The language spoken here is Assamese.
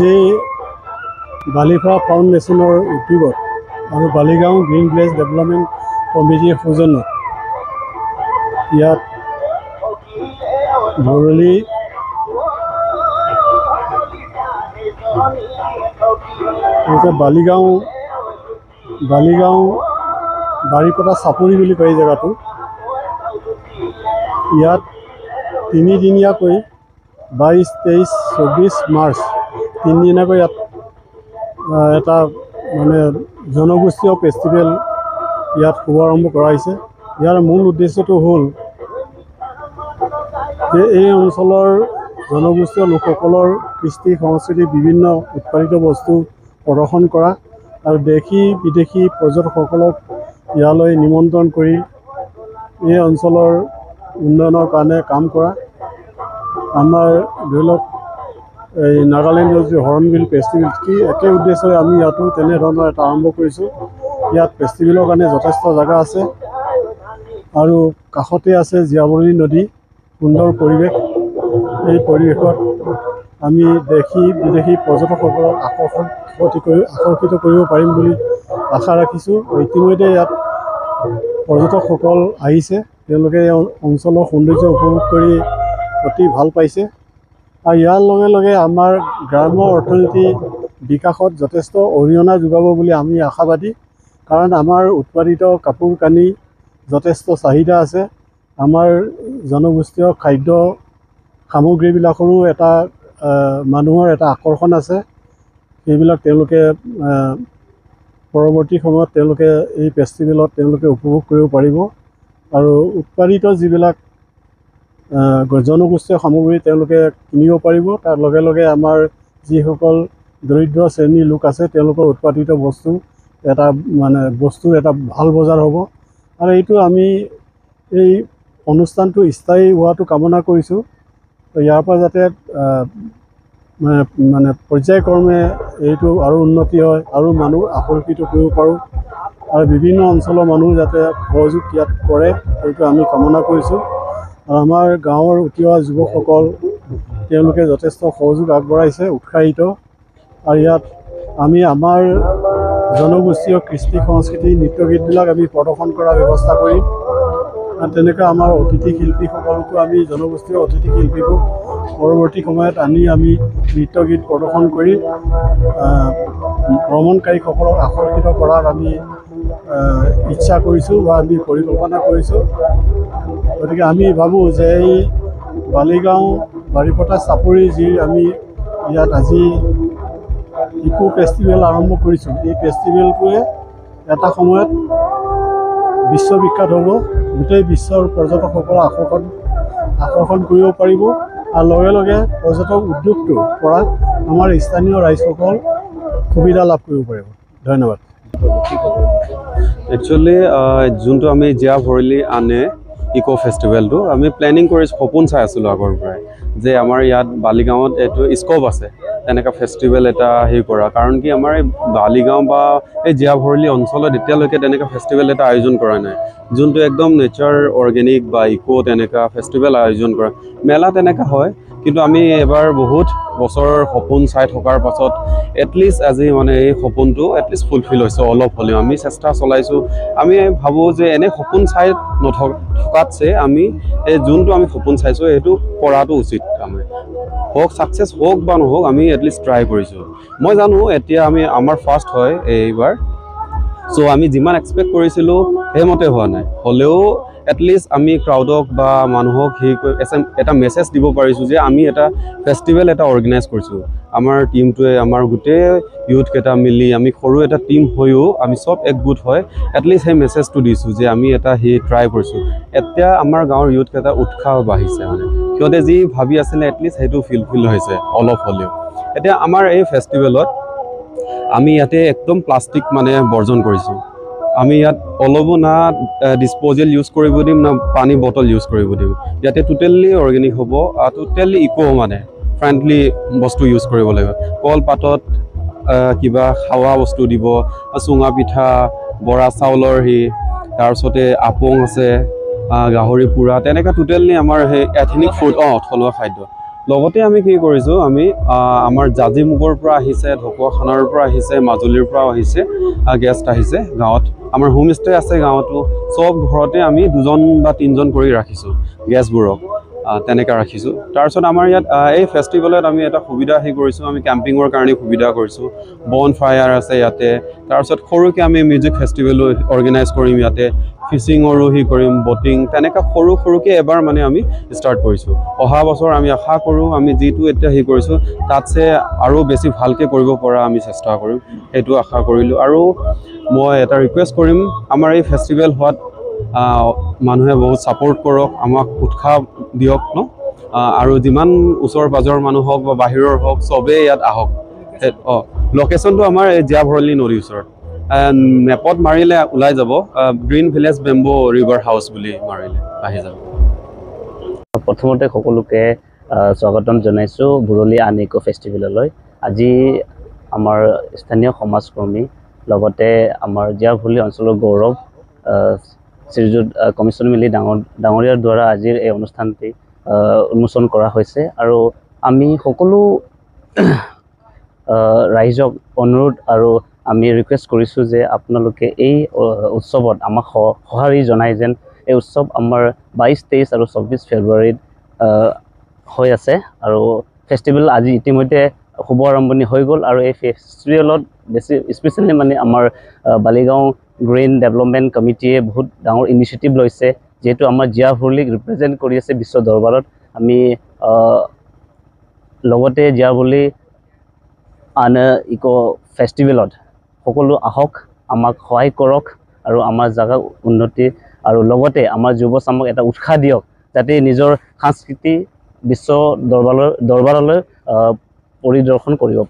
যে বালিপাৰা ফাউণ্ডেশ্যনৰ উদ্যোগত আৰু বালিগাঁও গ্ৰীণ ভিলেজ ডেভেলপমেণ্ট কমিটিৰ সৌজন্যত ইয়াত ভৰলী বালিগাঁও বাৰীপটা চাপৰি বুলি কয় জেগাটো। ইয়াত তিনিদিনীয়াকৈ 22, 23, 24 মাৰ্চ তিনিদিনীয়াকৈ ইয়াত এটা মানে জনগোষ্ঠীয় ফেষ্টিভেল ইয়াত শুভাৰম্ভ কৰা হৈছে। ইয়াৰ মূল উদ্দেশ্যটো হ'ল যে এই অঞ্চলৰ জনগোষ্ঠীয় লোকসকলৰ কৃষ্টি সংস্কৃতি বিভিন্ন উৎপাদিত বস্তু প্ৰদৰ্শন কৰা আৰু দেশী বিদেশী পৰ্যটকসকলক ইয়ালৈ নিমন্ত্ৰণ কৰি এই অঞ্চলৰ উন্নয়নৰ কাৰণে কাম কৰা। আমাৰ ধৰি লওক এই নাগালেণ্ডৰ যি হৰ্ণবিল ফেষ্টিভেল কি একে উদ্দেশ্যৰে আমি ইয়াতো তেনেধৰণৰ এটা আৰম্ভ কৰিছোঁ। ইয়াত ফেষ্টিভেলৰ কাৰণে যথেষ্ট জেগা আছে আৰু কাষতে আছে জীয়াভৰলী নদী, সুন্দৰ পৰিৱেশ। এই পৰিৱেশত আমি দেশী বিদেশী পৰ্যটকসকলক আকৰ্ষিত কৰিব পাৰিম বুলি আশা ৰাখিছোঁ। ইতিমধ্যে ইয়াত পৰ্যটকসকল আহিছে, তেওঁলোকে এই অঞ্চলৰ সৌন্দৰ্য উপভোগ কৰি অতি ভাল পাইছে আৰু ইয়াৰ লগে লগে আমাৰ গ্ৰাম্য অৰ্থনীতি বিকাশত যথেষ্ট অৰিহণা যোগাব বুলি আমি আশাবাদী। কাৰণ আমাৰ উৎপাদিত কাপোৰ কানি যথেষ্ট চাহিদা আছে। আমাৰ জনগোষ্ঠীয় খাদ্য সামগ্ৰীবিলাকৰো এটা মানুহৰ এটা আকৰ্ষণ আছে। সেইবিলাক তেওঁলোকে পৰৱৰ্তী সময়ত তেওঁলোকে এই ফেষ্টিভেলত তেওঁলোকে উপভোগ কৰিব পাৰিব আৰু উৎপাদিত যিবিলাক জনগোষ্ঠীয় সামগ্ৰী তেওঁলোকে কিনিব পাৰিব। তাৰ লগে লগে আমাৰ যিসকল দৰিদ্ৰ শ্ৰেণীৰ লোক আছে তেওঁলোকৰ উৎপাদিত বস্তুৰ এটা ভাল বজাৰ হ'ব আৰু এইটো আমি এই অনুষ্ঠানটো স্থায়ী হোৱাটো কামনা কৰিছোঁ। ইয়াৰ পৰা যাতে মানে পৰ্যায়ক্ৰমে এইটো আৰু উন্নতি হয় আৰু মানুহ আকৰ্ষিত কৰিব পাৰোঁ আৰু বিভিন্ন অঞ্চলৰ মানুহ যাতে সহযোগ ইয়াত কৰে সেইটো আমি কামনা কৰিছোঁ। আৰু আমাৰ গাঁৱৰ উঠি অহা যুৱকসকল তেওঁলোকে যথেষ্ট সহযোগ আগবঢ়াইছে, উৎসাহিত। আৰু ইয়াত আমি আমাৰ জনগোষ্ঠীয় কৃষ্টি সংস্কৃতি নৃত্য গীতবিলাক আমি প্ৰদৰ্শন কৰাৰ ব্যৱস্থা কৰিম। আৰু তেনেকৈ আমাৰ অতিথি শিল্পীসকলকো আমি জনগোষ্ঠীয় অতিথি শিল্পীকো পৰৱৰ্তী সময়ত আনি আমি নৃত্য গীত প্ৰদৰ্শন কৰি ভ্ৰমণকাৰীসকলক আকৰ্ষিত কৰাৰ আমি ইচ্ছা কৰিছোঁ বা আমি পৰিকল্পনা কৰিছোঁ। গতিকে আমি ভাবোঁ যে এই বালিগাঁও বাৰীপটা চাপৰি যি আমি ইয়াত আজি ইকো ফেষ্টিভেল আৰম্ভ কৰিছোঁ, এই ফেষ্টিভেলটোৱে এটা সময়ত বিশ্ববিখ্যাত হ'ব। গোটেই বিশ্বৰ পৰ্যটকসকলক আকৰ্ষণ কৰিব পাৰিব আৰু লগে লগে পৰ্যটক উদ্যোগটোৰ পৰা আমাৰ স্থানীয় ৰাইজসকল সুবিধা লাভ কৰিব পাৰিব। ধন্যবাদ। একচুৱেলি যোনটো আমি জীয়াভৰলী আনে ইকো ফেষ্টিভেলটো আমি প্লেনিং কৰি সপোন চাই আছিলোঁ আগৰ পৰাই যে আমাৰ ইয়াত বালিগাঁৱত এইটো স্ক'প আছে তেনেকুৱা ফেষ্টিভেল এটা হেৰি কৰা। কাৰণ কি আমাৰ এই বালিগাঁও বা এই জীয়াভৰলী অঞ্চলত এতিয়ালৈকে তেনেকুৱা ফেষ্টিভেল এটা আয়োজন কৰা নাই, যোনটো একদম নেচাৰ অৰ্গেনিক বা ইকো তেনেকুৱা ফেষ্টিভেল আয়োজন কৰা। মেলা তেনেকুৱা হয়, কিন্তু আমি এবাৰ বহুত বছৰৰ সপোন চাই থকাৰ পাছত এটলিষ্ট আজি মানে এই সপোনটো এটলিষ্ট ফুলফিল হৈছে অলপ হ'লেও। আমি চেষ্টা চলাইছোঁ। আমি ভাবোঁ যে এনে সপোন চাই থকাতছে আমি এই যোনটো আমি সপোন চাইছোঁ সেইটো কৰাটো উচিত। আমি হওক ছাকচেছ হওক বা নহওক আমি এটলিষ্ট ট্ৰাই কৰিছোঁ। মই জানো এতিয়া আমাৰ ফাৰ্ষ্ট হয় এইবাৰ, চ' আমি যিমান এক্সপেক্ট কৰিছিলোঁ সেইমতে হোৱা নাই। হ'লেও এটলিষ্ট আমি ক্ৰাউডক বা মানুহক এটা মেছেজ দিব পাৰিছোঁ যে আমি এটা ফেষ্টিভেল এটা অৰ্গেনাইজ কৰিছোঁ। আমাৰ টীমটোৱে আমাৰ গোটেই ইউথকেইটা মিলি আমি সৰু এটা টীম হৈও আমি চব একগোট হয় এটলিষ্ট সেই মেছেজটো দিছোঁ যে আমি এটা ট্ৰাই কৰিছোঁ। এতিয়া আমাৰ গাঁৱৰ ইউথকেইটা উৎসাহ বাঢ়িছে, মানে সিহঁতে যি ভাবি আছিলে এটলিষ্ট সেইটো ফুলফিল হৈছে অলপ হ'লেও। এতিয়া আমাৰ এই ফেষ্টিভেলত আমি ইয়াতে একদম প্লাষ্টিক মানে বৰ্জন কৰিছোঁ। আমি ইয়াত অলপো না ডিছপ'জেল ইউজ কৰিব দিম না পানী বটল ইউজ কৰিব দিম। ইয়াতে টোটেলি অৰ্গেনিক হ'ব, টোটেলি ইকো মানে ফ্ৰেণ্ডলি বস্তু ইউজ কৰিব লাগিব। কলপাতত কিবা খাৱা বস্তু দিব, চুঙা পিঠা, বৰা চাউলৰ তাৰপিছতে আপং আছে, গাহৰি পোৰা, তেনেকৈ টোটেলি আমাৰ সেই এথেনিক ফুড থলুৱা খাদ্য লগতে আমি কি কৰিছোঁ, আমি আমাৰ জাজিমুগৰ পৰা আহিছে, ঢকুৱাখানাৰ পৰা আহিছে, মাজুলীৰ পৰা আহিছে, গেষ্ট আহিছে গাঁৱত। আমাৰ হোমষ্টে আছে গাঁৱতো, চব ঘৰতে আমি 2জন বা 3জন কৰি ৰাখিছোঁ গেষ্টবোৰক, তেনেকৈ ৰাখিছোঁ। তাৰপিছত আমাৰ ইয়াত এই ফেষ্টিভেলত আমি এটা সুবিধা কৰিছোঁ, আমি কেম্পিঙৰ কাৰণে সুবিধা কৰিছোঁ, বন ফায়াৰ আছে ইয়াতে। তাৰপিছত সৰুকৈ আমি মিউজিক ফেষ্টিভেলো অৰ্গেনাইজ কৰিম ইয়াতে, ফিচিঙৰো কৰিম, বটিং, তেনেকৈ সৰুকৈ এবাৰ মানে আমি ষ্টাৰ্ট কৰিছোঁ। অহা বছৰ আমি আশা কৰোঁ আমি যিটো এতিয়া কৰিছোঁ তাতছে আৰু বেছি ভালকৈ কৰিব পৰা আমি চেষ্টা কৰিম, সেইটো আশা কৰিলোঁ। আৰু মই এটা ৰিকুৱেষ্ট কৰিম, আমাৰ এই ফেষ্টিভেল হোৱাত মানুহে বহুত ছাপোৰ্ট কৰক, আমাক উৎসাহ দিয়ক ন, আৰু যিমান ওচৰ পাজৰৰ মানুহ হওক বা বাহিৰৰ হওক, চবেই ইয়াত আহক। লোকেশ্যনটো আমাৰ এই জীয়া ভৰলী নদীৰ ওচৰত, মেপত মাৰিলে ওলাই যাব, green village bamboo river house বুলি মাৰিলে আহি যাব। প্ৰথমতে সকলোকে স্বাগতম জনাইছোঁ ভৰলী আন ইক' ফেষ্টিভেললৈ। আজি আমাৰ স্থানীয় সমাজকৰ্মী, লগতে আমাৰ জীয়া ভৰলী অঞ্চলৰ গৌৰৱ শ্ৰীযুত কমিশ্যন মিলি ডাঙৰীয়াৰ দ্বাৰা আজিৰ এই অনুষ্ঠানটি উন্মোচন কৰা হৈছে। আৰু আমি সকলো ৰাইজক অনুৰোধ আৰু আমি ৰিকুৱেষ্ট কৰিছোঁ যে আপোনালোকে এই উৎসৱত আমাক সঁহাৰি জনাই যেন এই উৎসৱ আমাৰ 22, 23 আৰু 24 ফেব্ৰুৱাৰীত হৈ আছে। আৰু ফেষ্টিভেল আজি ইতিমধ্যে শুভ আৰম্ভণি হৈ গ'ল। আৰু এই ফেষ্টিভেলত স্পেচিয়েলি মানে আমাৰ বালিগাঁও গ্ৰীণ ডেভেলপমেণ্ট কমিটিয়ে বহুত ডাঙৰ ইনিচিয়েটিভ লৈছে, যিহেতু আমাৰ জীয়া ভৰলীক ৰিপ্ৰেজেণ্ট কৰি আছে বিশ্ব দৰবাৰত। আমি লগতে জীয়া ভৰলী আন ইক' ফেষ্টিভেলত সকলো আহক, আমাক সহায় কৰক আৰু আমাৰ জাগা উন্নতি আৰু লগতে আমাৰ যুৱচামক এটা উৎসাহ দিয়ক, যাতে নিজৰ সংস্কৃতি বিশ্ব দৰবাৰলৈ পৰিদৰ্শন কৰিব।